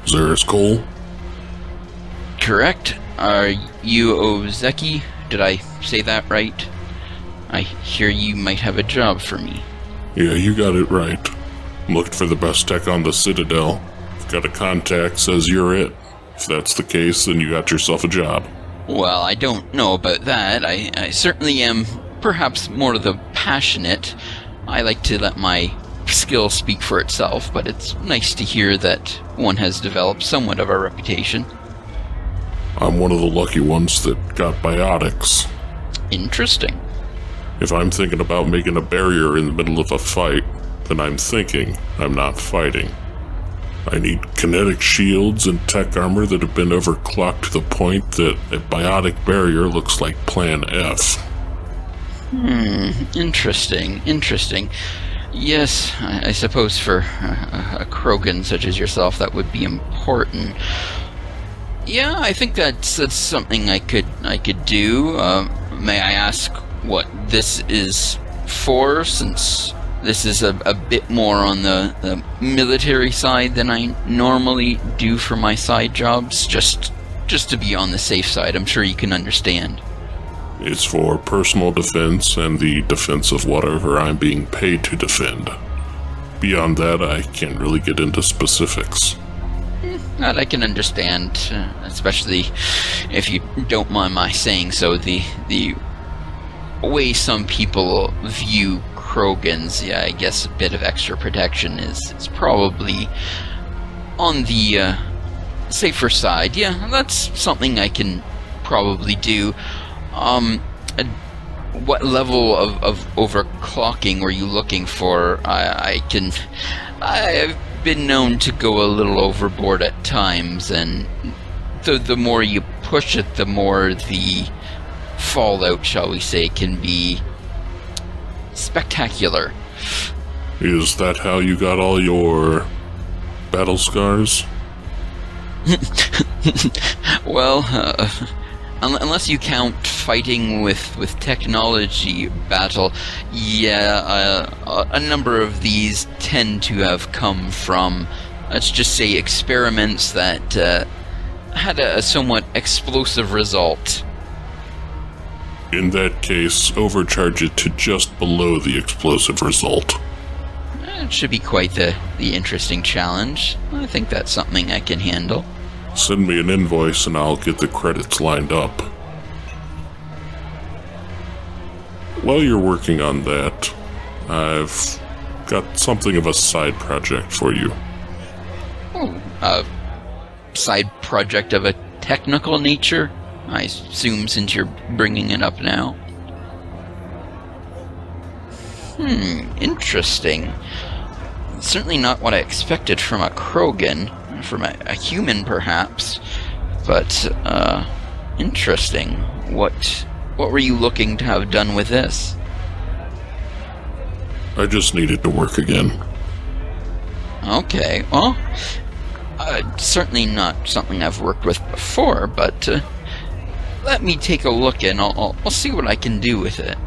Zerrus Kohl? Correct. Are you Ozeki? Did I say that right? I hear you might have a job for me. Yeah, you got it right. Looked for the best tech on the Citadel. Got a contact, says you're it. If that's the case, then you got yourself a job. Well, I don't know about that. I certainly am perhaps more the passionate. I like to let my skill speak for itself, but it's nice to hear that one has developed somewhat of a reputation. I'm one of the lucky ones that got biotics. Interesting. If I'm thinking about making a barrier in the middle of a fight, then I'm thinking, I'm not fighting. I need kinetic shields and tech armor that have been overclocked to the point that a biotic barrier looks like Plan F. Interesting. Yes, I suppose for a Krogan such as yourself that would be important. Yeah, I think that's something I could do. May I ask what this is for, since this is a bit more on the military side than I normally do for my side jobs, just to be on the safe side. I'm sure you can understand. It's for personal defense and the defense of whatever I'm being paid to defend. Beyond that, I can't really get into specifics. That I can understand, especially if you don't mind my saying so. The way some people view Krogans, yeah, I guess a bit of extra protection is probably on the safer side. Yeah, that's something I can probably do. What level of overclocking were you looking for? I've been known to go a little overboard at times, and the more you push it, the more the fallout, shall we say, can be spectacular. Is that how you got all your battle scars? Well, unless you count fighting with technology battle, yeah, a number of these tend to have come from, let's just say, experiments that had a somewhat explosive result. In that case, overcharge it to just below the explosive result. It should be quite the interesting challenge. I think that's something I can handle. Send me an invoice and I'll get the credits lined up. While you're working on that, I've got something of a side project for you. Oh, a side project of a technical nature, I assume, since you're bringing it up now. Interesting. Certainly not what I expected from a Krogan. From a human, perhaps, but interesting. What were you looking to have done with this? I just needed to work again. Okay, well, certainly not something I've worked with before, but let me take a look and I'll see what I can do with it.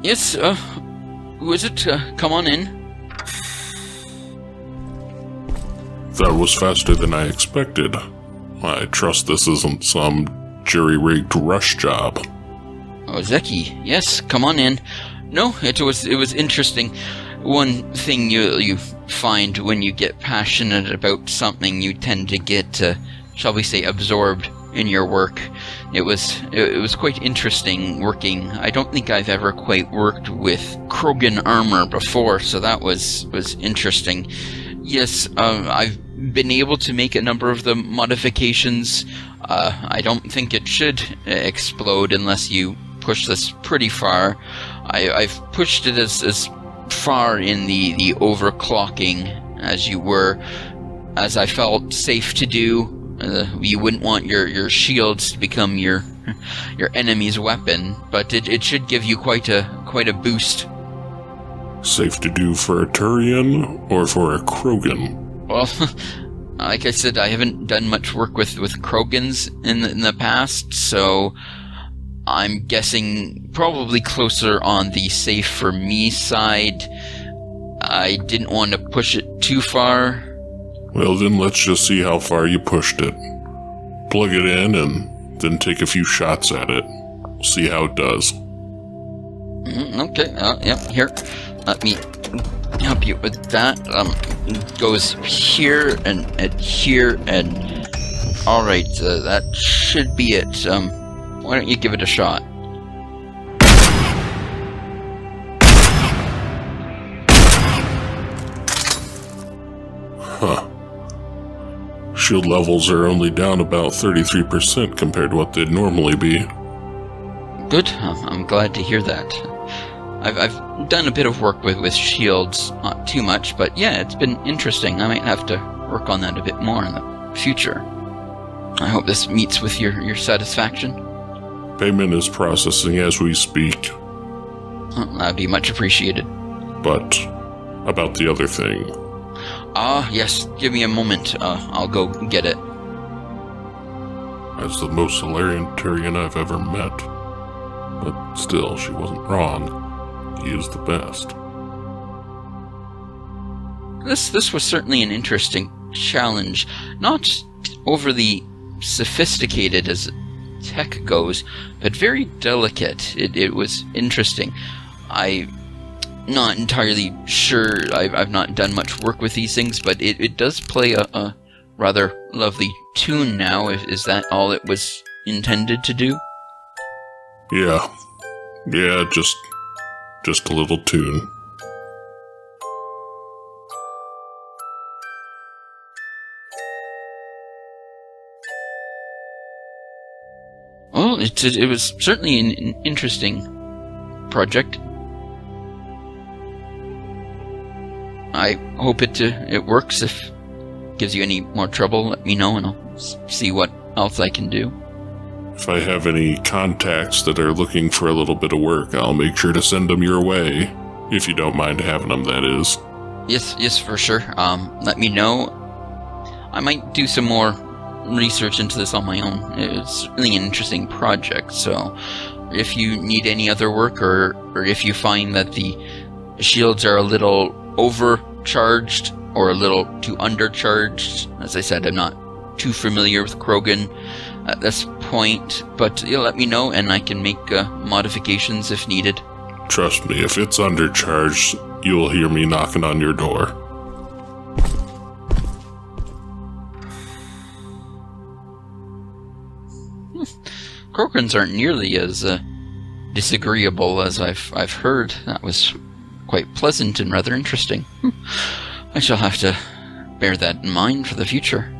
Yes, who is it? Come on in. That was faster than I expected. I trust this isn't some jury-rigged rush job. Ozeki, yes, come on in. No, it was interesting. One thing you find when you get passionate about something, you tend to get, shall we say, absorbed in your work. It was quite interesting working. I don't think I've ever quite worked with Krogan armor before, so that was interesting. Yes, I've been able to make a number of the modifications. I don't think it should explode unless you push this pretty far. I've pushed it as far in the overclocking as I felt safe to do. You wouldn't want your shields to become your enemy's weapon, but it should give you quite a boost. Safe to do for a Turian or for a Krogan? Well, like I said, I haven't done much work with Krogans in the past, so I'm guessing probably closer on the safe for me side. I didn't want to push it too far. Well, then let's just see how far you pushed it. Plug it in and then take a few shots at it. See how it does. Okay, yep, here. Let me help you with that. It goes here and here and... Alright, that should be it. Why don't you give it a shot? Huh. Shield levels are only down about 33% compared to what they'd normally be. Good. I'm glad to hear that. I've done a bit of work with shields, not too much, but yeah, it's been interesting. I might have to work on that a bit more in the future. I hope this meets with your satisfaction. Payment is processing as we speak. That'd be much appreciated. But about the other thing. Yes, give me a moment. I'll go get it. As the most Solarian Turian I've ever met. But still, she wasn't wrong. He is the best. This was certainly an interesting challenge. Not overly sophisticated as tech goes, but very delicate. It was interesting. I'm not entirely sure. I've not done much work with these things, but it does play a rather lovely tune now. Is that all it was intended to do? Yeah, just a little tune. Well, it was certainly an interesting project. I hope it works. If it gives you any more trouble, let me know and I'll see what else I can do. If I have any contacts that are looking for a little bit of work, I'll make sure to send them your way. If you don't mind having them, that is. Yes, for sure. Let me know. I might do some more research into this on my own. It's really an interesting project, so if you need any other work, or if you find that the shields are a little overcharged or a little too undercharged, as I said, I'm not too familiar with Krogan at this point, but you'll let me know and I can make modifications if needed. Trust me, if it's undercharged, you'll hear me knocking on your door. Krogans aren't nearly as disagreeable as I've heard. That was quite pleasant and rather interesting. I shall have to bear that in mind for the future.